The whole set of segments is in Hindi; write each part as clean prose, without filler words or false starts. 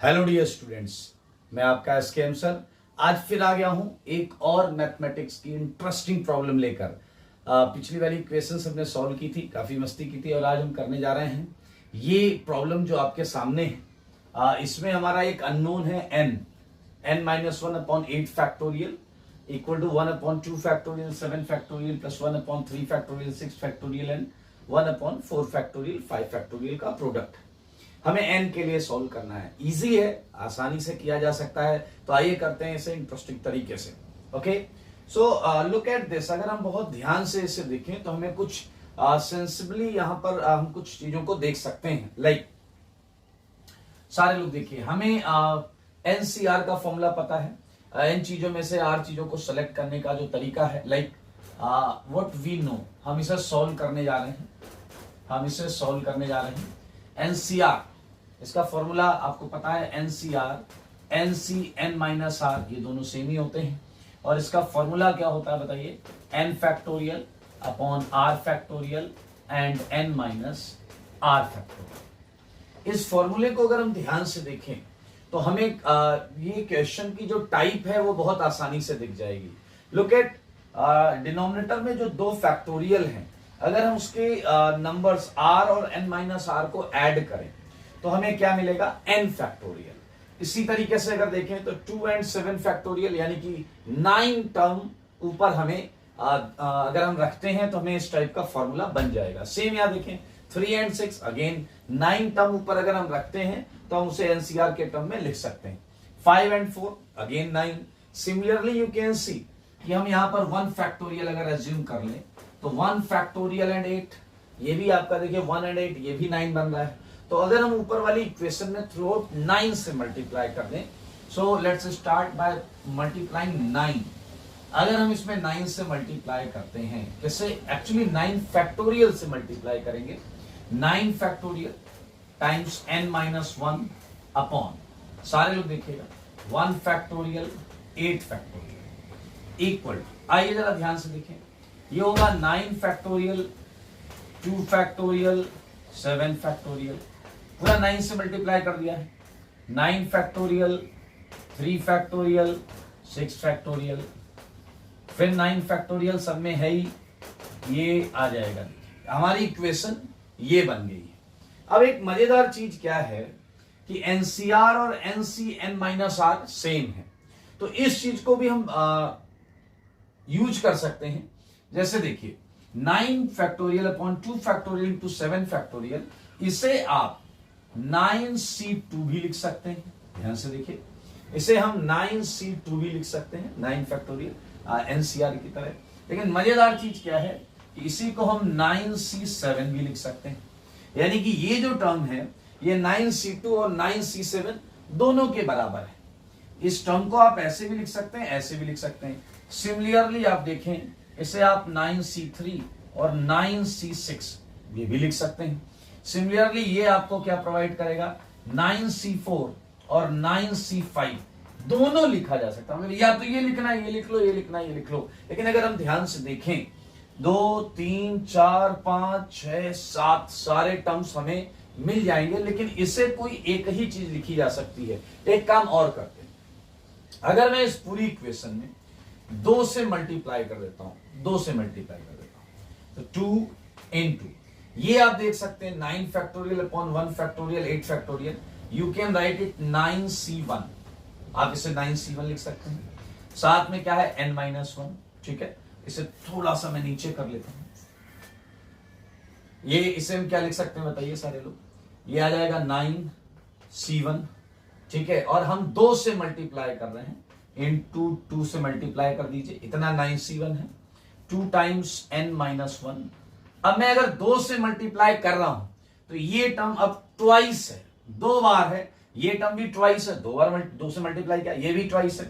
हेलो डियर स्टूडेंट्स, मैं आपका एसकेएम सर आज फिर आ गया हूं एक और मैथमेटिक्स की इंटरेस्टिंग प्रॉब्लम लेकर। पिछली वाली क्वेश्चंस हमने सॉल्व की थी, काफी मस्ती की थी और आज हम करने जा रहे हैं ये प्रॉब्लम जो आपके सामने है। इसमें हमारा एक अननोन है n-1/8 factorial equal to 1/2 factorial 7 factorial plus 1/3 factorial 6 factorial and 1/4 factorial 5 factorial का प्रोडक्ट हमें n के लिए सॉल्व करना है। इजी है, आसानी से किया जा सकता है। तो आइए करते हैं इसे इंटरेस्टिंग तरीके से। Okay, so look at this. अगर हम बहुत ध्यान से इसे देखें तो हमें कुछ सेंसिबली यहाँ पर हम कुछ चीजों को देख सकते हैं। लाइक सारे लोग देखिए, हमें एनसीआर का फॉर्मूला पता है। इन चीजों में से आर चीजों को सेलेक्ट करने का जो तरीका है, लाइक व्हाट वी नो, हम इसे सॉल्व करने जा रहे हैं। एनसीआर, इसका फॉर्मूला आपको पता है, एनसीआर NC(n-r), ये दोनों सेम ही होते हैं। और इसका फॉर्मूला क्या होता है बताइए, n factorial upon r factorial and n minus r factorial. इस फॉर्मूले को अगर हम ध्यान से देखें तो हमें ये क्वेश्चन की जो टाइप है वो बहुत आसानी से दिख जाएगी। लुक एट, डिनोमिनेटर में जो दो फैक्टोरियल हैं, अगर हम उसके नंबर्स r और n-r को ऐड करें तो हमें क्या मिलेगा, n फैक्टोरियल। इसी तरीके से अगर देखें तो 2 and 7 फैक्टोरियल यानी कि 9 टर्म ऊपर हमें अगर हम रखते हैं तो हमें इस टाइप का फॉर्मूला बन जाएगा। सेम यहां देखें 3 and 6, अगेन 9 टर्म ऊपर अगर हम रखते हैं तो हम उसे एनसीआर के टर्म में लिख सकते हैं। 5 and 4, again 9। Similarly you can see कि हम यहां पर 1 फैक्टोरियल अगर एज्यूम कर लें तो 1 फैक्टोरियल एंड 8, ये भी आपका देखिए 1 and 8, ये भी 9 बन रहा है। तो अगर हम ऊपर वाली इक्वेशन में थ्रू आउट 9 से मल्टीप्लाई कर दें, so let's start by multiplying 9। अगर हम इसमें 9 से मल्टीप्लाई करते हैं, कैसे, एक्चुअली 9 फैक्टोरियल से मल्टीप्लाई करेंगे। 9 फैक्टोरियल टाइम्स n-1 अपॉन, सारे लोग देखिएगा, 1 फैक्टोरियल 8 फैक्टोरियल इक्वल, आइए जरा ध्यान से देखें, ये होगा 9 फैक्टोरियल 2 फैक्टोरियल 7 फैक्टोरियल, पूरा 9 से मल्टीप्लाई कर दिया है। 9 फैक्टोरियल 3 फैक्टोरियल 6 फैक्टोरियल, फिर 9 फैक्टोरियल सब में है ही, ये आ जाएगा। हमारी इक्वेशन ये बन गई है। अब एक मजेदार चीज क्या है कि एनसीआर और NC(n-r) सेम है, तो इस चीज को भी हम यूज कर सकते हैं। जैसे देखिए 9 factorial upon 2 factorial into 7 factorial, इसे आप 9C2 भी लिख सकते हैं। ध्यान से देखिए, इसे हम 9C2 भी लिख सकते हैं, 9 फैक्टोरियल एनसीआर की तरह। लेकिन मजेदार चीज क्या है कि इसी को हम 9C7 भी लिख सकते हैं। यानी कि ये जो टर्म है ये 9C2 और 9C7 दोनों के बराबर है। इस टर्म को आप ऐसे भी लिख सकते हैं, ऐसे भी लिख सकते हैं। सिमिलरली आप देखें, इसे आप 9C3 और 9C6 ये भी लिख सकते हैं। सिमिलरली ये आपको क्या प्रोवाइड करेगा, 9C4 और 9C5 दोनों लिखा जा सकता है। या तो ये लिखना है, ये लिख लो, ये लिखना है, ये लिख लो। लेकिन अगर हम ध्यान से देखें, 2 3 4 5 6 7 सारे टर्म्स हमें मिल जाएंगे, लेकिन इसे कोई एक ही चीज लिखी जा सकती है। एक काम और करते हैं, अगर मैं इस पूरी इक्वेशन में 2 से मल्टीप्लाई कर देता हूं, 2 से मल्टीप्लाई कर देता हूं, तो 2 into, ये आप देख सकते हैं 9 factorial upon 1 factorial 8 factorial, you can write it 9C1, आप इसे 9C1 लिख सकते हैं। साथ में क्या है, n-1, ठीक है। इसे थोड़ा सा मैं नीचे कर लेता हूं, ये इसे हम क्या लिख सकते हैं बताइए सारे लोग, ये आ जाएगा 9C1, ठीक है। और हम 2 से मल्टीप्लाई कर रहे हैं, इनटू 2 से मल्टीप्लाई कर दीजिए, इतना 9C1 है, 2 टाइम्स n-1। अब मैं अगर 2 से मल्टीप्लाई कर रहा हूं तो ये टर्म अब ट्वाइस है, 2 बार है। ये टर्म भी ट्वाइस है, 2 बार 2 से मल्टीप्लाई किया, ये भी ट्वाइस है।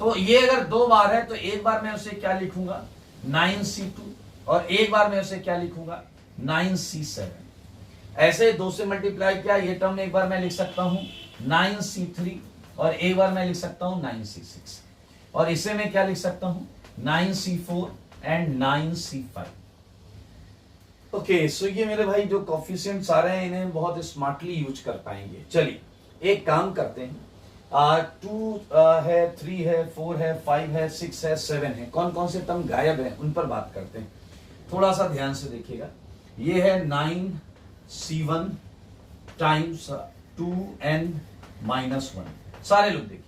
तो ये अगर 2 बार है तो एक बार मैं उसे क्या लिखूंगा, 9C2, और एक बार मैं उसे क्या लिखूंगा, 9C7। ऐसे 2 से मल्टीप्लाई किया, ये टर्म एक बार मैं लिख सकता हूं 9C3, और एक बार मैं लिख सकता हूं 9C6, और इसे मैं क्या लिख सकता हूं 9C4 एंड 9C5। ओके, सो ये मेरे भाई जो कोफिशिएंट्स आ रहे हैं, इन्हें बहुत स्मार्टली यूज कर पाएंगे। चलिए एक काम करते हैं, 2 है, 3 है, 4 है, 5 है, 6 है, 7 है, कौन कौन से टर्म गायब है उन पर बात करते हैं। थोड़ा सा ध्यान से देखिएगा, ये है 9c1 टाइम्स 2n-1। सारे लोग देखिए,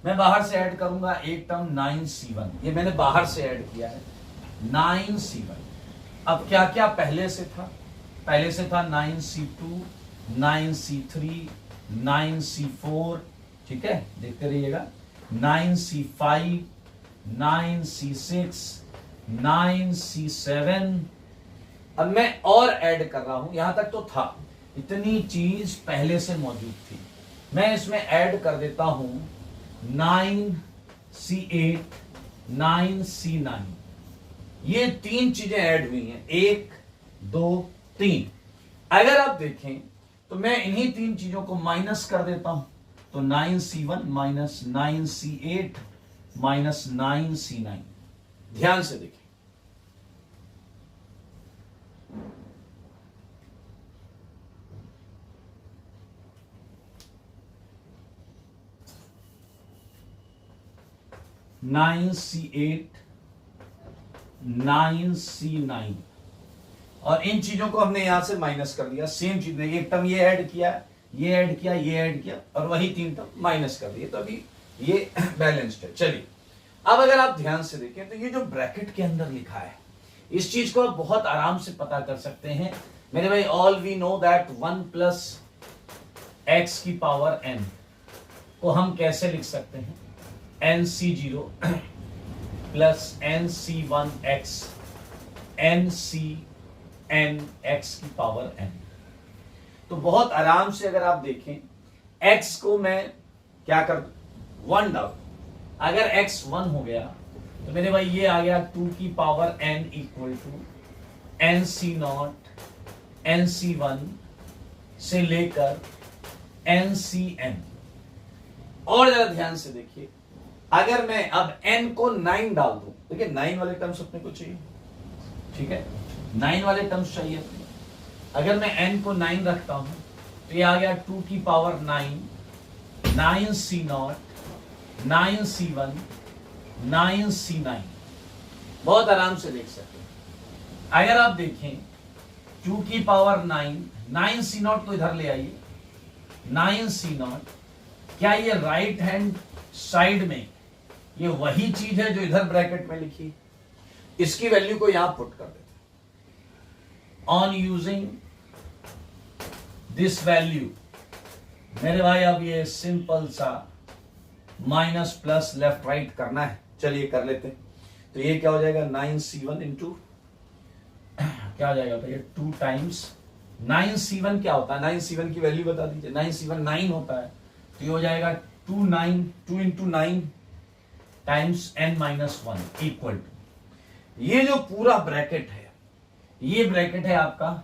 मैं बाहर से ऐड करूंगा एक टर्म 9c1, ये मैंने बाहर से ऐड किया है 9c1। अब क्या क्या पहले से था, पहले से था 9c2, 9c3, 9c4, ठीक है, देखते रहिएगा, 9c5, 9c6, 9c7। अब मैं और ऐड कर रहा हूं, यहां तक तो था, इतनी चीज पहले से मौजूद थी, मैं इसमें ऐड कर देता हूं 9c8, 9c9। ये 3 चीजें ऐड हुई हैं, 1, 2, 3। अगर आप देखें तो मैं इन्हीं 3 चीजों को माइनस कर देता हूं, तो 9c1 minus 9c8 minus 9c9। ध्यान से देखें, नाइन C8, 9c9, और इन चीजों को हमने यहां से माइनस कर दिया। सेम चीज ने, एक टर्म ये ऐड किया, ये ऐड किया, ये ऐड किया, और वही 3 टर्म माइनस कर दिए, तो अभी ये बैलेंस्ड है। चलिए, अब अगर आप ध्यान से देखें तो ये जो ब्रैकेट के अंदर लिखा है, इस चीज को आप बहुत आराम से पता कर सकते हैं मेरे भाई। All we know that 1 plus X की पावर n को हम कैसे लिख सकते हैं, nc0 प्लस nc1x ncnx की पावर n। तो बहुत आराम से अगर आप देखें, x को मैं क्या कर 1 डाल, अगर x 1 हो गया तो मेरे भाई ये आ गया 2 की power n equal to nc0 nc1 से लेकर ncn। और जरा ध्यान से देखिए, अगर मैं अब n को 9 डाल दूं, देखिए 9 वाले टर्म्स अपने को चाहिए, ठीक है, 9 वाले टर्म्स चाहिए अपने। अगर मैं n को 9 रखता हूं तो ये आ गया 2 की पावर 9, 9c0, 9c1, 9c9। बहुत आराम से देख सकते हैं। अगर आप देखें 2 की पावर 9, 9c0 को इधर ले आइए, 9c0, क्या ये राइट हैंड साइड में ये वही चीज है जो इधर ब्रैकेट में लिखी, इसकी वैल्यू को यहां पुट कर देते हैं। ऑन यूजिंग दिस वैल्यू मेरे भाई, अब ये सिंपल सा माइनस प्लस लेफ्ट राइट करना है, चलिए कर लेते हैं। तो ये क्या हो जाएगा 9c1 इंटू क्या हो जाएगा, तो ये 2 टाइम्स 9c1 क्या होता है, 9c1 की वैल्यू बता दीजिए। 9c1 9 होता है, तो ये हो जाएगा 2 into 9 times n-1 equal to, ये जो पूरा ब्रैकेट है, ये ब्रैकेट है आपका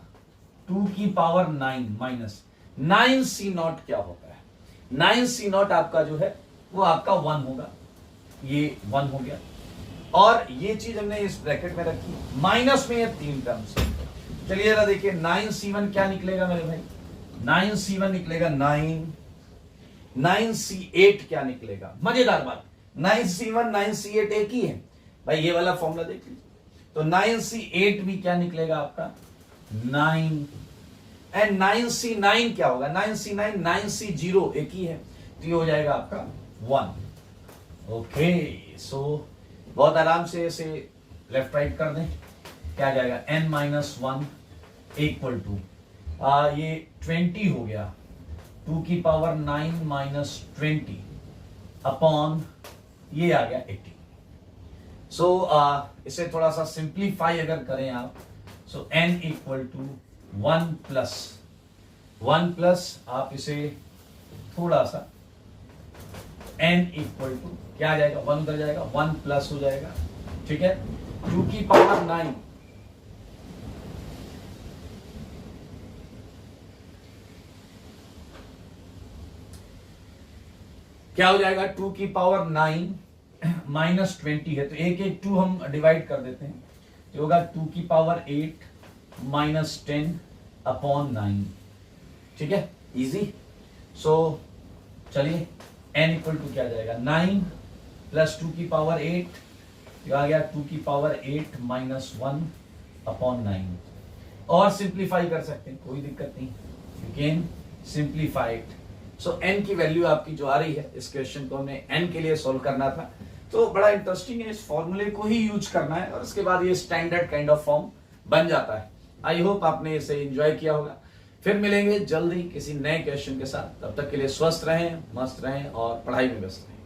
2 की पावर 9 माइनस 9c0 क्या होता है, 9c0 आपका जो है वो आपका 1 होगा, ये 1 हो गया। और ये चीज हमने इस ब्रैकेट में रखी, माइनस में ये 3 टर्म्स। चलिए जरा देखिए 9c1 क्या निकलेगा मेरे भाई, 9c1 निकलेगा 9, 9c8 क्या निकलेगा, मजेदार बात, 9c1 9c8 एक ही है भाई, ये वाला फॉर्मूला देख लीजिए। तो 9c8 भी क्या निकलेगा आपका 9, एंड 9c9 क्या होगा, 9c9 9c0 एक ही है, तो ये हो जाएगा आपका 1। ओके, सो बहुत आराम से इसे लेफ्ट राइट कर दें, क्या जाएगा n-1 इक्वल टू ये 20 हो गया, 2 की पावर 9 माइनस 20 अपॉन ये आ गया 80। सो इसे थोड़ा सा सिंप्लीफाई अगर करें आप, सो n इक्वल टू 1 प्लस आप इसे थोड़ा सा n इक्वल टू क्या आ जाएगा, 1 उधर जाएगा, 1 प्लस हो जाएगा, ठीक है, 2 की पावर 9 क्या हो जाएगा, 2 की पावर 9 माइनस 20 है, तो एक 2 हम डिवाइड कर देते हैं, तो होगा 2 की पावर 8 माइनस 10 अपॉन 9, ठीक है, इजी। सो चलिए n इक्वल टू क्या जाएगा 9 प्लस 2 की पावर 8, ये आ गया 2 की पावर 8 माइनस 1 अपॉन 9। और सिंप्लीफाई कर सकते हैं, कोई दिक्कत नहीं, you can simplify it. So n की वैल्यू आपकी जो आ रही है, इस क्वेश्चन को हमने n के लिए सोल्व करना था, तो बड़ा इंटरेस्टिंग है, इस फॉर्मूले को ही यूज करना है और उसके बाद ये स्टैंडर्ड काइंड ऑफ फॉर्म बन जाता है। आई होप आपने इसे एंजॉय किया होगा। फिर मिलेंगे जल्दी किसी नए क्वेश्चन के साथ, तब तक के लिए स्वस्थ रहें, मस्त रहें और पढ़ाई में व्यस्त रहें।